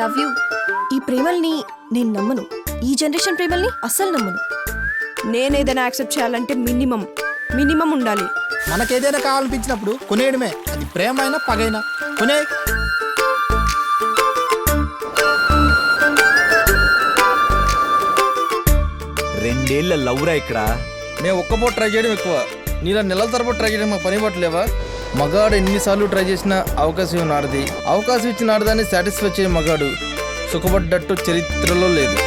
Love you. ఈ ప్రేమల్ని నేను నమ్మను. ఈ జనరేషన్ ప్రేమల్ని అస్సలు నమ్మను. నేనేదైనా యాక్సెప్ట్ చేయాలంటే మినిమం ఉండాలి. మనకేదైనా కావాలనిపించినప్పుడు కొనేయడమే. అది ప్రేమ అయినా పగైనా కొనే. రెండేళ్ల లవ్రా ఇక్కడ. మేము ఒక్క పూట ట్రై చేయడం ఎక్కువ, నీలా నెలల తరబడి ట్రై చేయడం మా పని పట్టలేవా? మగాడు ఎన్నిసార్లు ట్రై చేసినా అవకాశం ఇవ్వని ఆడది, అవకాశం ఇచ్చిన ఆడదాన్ని సాటిస్ఫై చేయ మగాడు సుఖపడ్డట్టు చరిత్రలో లేదు.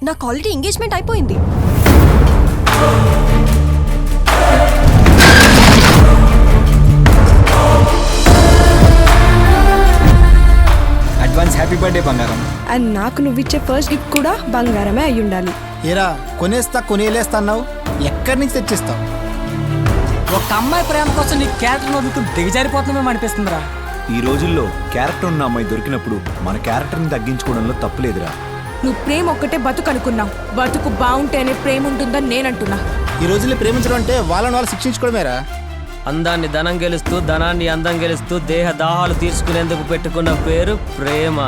నాకు ఆల్రెడీ ఎంగేజ్మెంట్ అయిపోయింది. అడ్వాన్స్ హ్యాపీ బర్త్డే బంగారం. అండ్ నాకు నువ్విచ్చే ఫస్ట్ గిఫ్ట్ కూడా బంగారమే అయి ఉండాలి. ఏరా కొనేస్తా కొనేలేస్తా అన్నావు, ఎక్కడి నుంచి తెచ్చిస్తావు? ఒక అమ్మాయి ప్రేమ కోసం నీ క్యారెక్టర్ వదులుతూ దిగజారిపోతున్నామేమో అనిపిస్తుందిరా. ఈ రోజుల్లో క్యారెక్టర్ ఉన్న అమ్మాయి దొరికినప్పుడు మన క్యారెక్టర్ని తగ్గించుకోవడంలో తప్పులేదురా. నువ్వు ప్రేమ ఒక్కటే బతుకు అనుకున్నావు, బతుకు బాగుంటేనే ప్రేమ ఉంటుందని నేనంటున్నా. ఈ రోజుల్లో ప్రేమించడం అంటే వాళ్ళని వాళ్ళు శిక్షించుకోవడమేరా. అందాన్ని ధనం గెలుస్తూ, ధనాన్ని అందం గెలుస్తూ దేహ దాహాలు తీర్చుకునేందుకు పెట్టుకున్న పేరు ప్రేమ.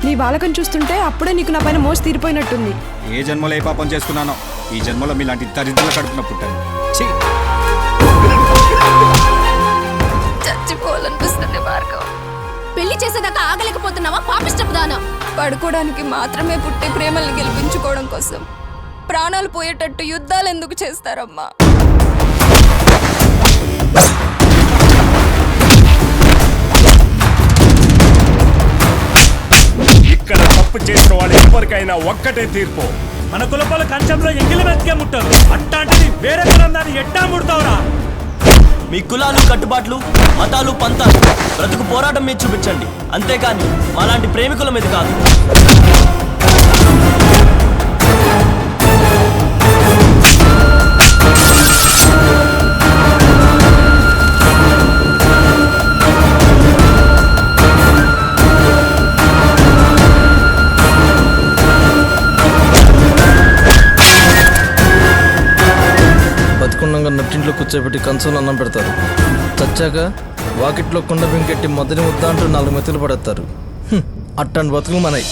నీ బాలకం చూస్తుంటే అప్పుడే నీకు నా పైన మోసి తీరిపోయినట్టుంది. ఏ జన్మలో ఏ పాపం చేసుకున్నానో ఈ జన్మలో మీలాంటి దరిద్రుల కడుపున పుట్టాను. చచ్చిపోవాలనిపిస్తుంది భార్గవ్. పెళ్లి చేసేదాకా ఆగలేకపోతున్నావా పాపిష్టపుదానా? పడుకోవడానికి మాత్రమే పుట్టి ప్రేమల్ని గెలిపించుకోవడం కోసం ప్రాణాలు పోయేటట్టు యుద్ధాలు ఎందుకు చేస్తారమ్మా? ఇక్కడ తప్పు చేసిన వాళ్ళు ఎవరికైనా ఒక్కటే తీర్పు. మన కులపాల కంచంలో ఎంగిలి మెతికే ముట్టరు, అట్టాంటిది వేరే కులం దాన్ని ఎట్టా ముడతావురా? మీ కులాలు కట్టుబాట్లు, మతాలు పంతాలు బ్రతుకు పోరాటం మీద చూపించండి, అంతేకాని మాలాంటి ప్రేమికుల మీద కాదు. బతుకున్నాక నట్టింట్లో కూర్చోబెట్టి కంచంలో అన్నం పెడతారు, చచ్చాక వాకిట్లో కుండ బింకెట్టి మొదటి ముద్ద అంటూ 4 మెతులు పడేస్తారు. అట్టండి బతుకులు మనయి.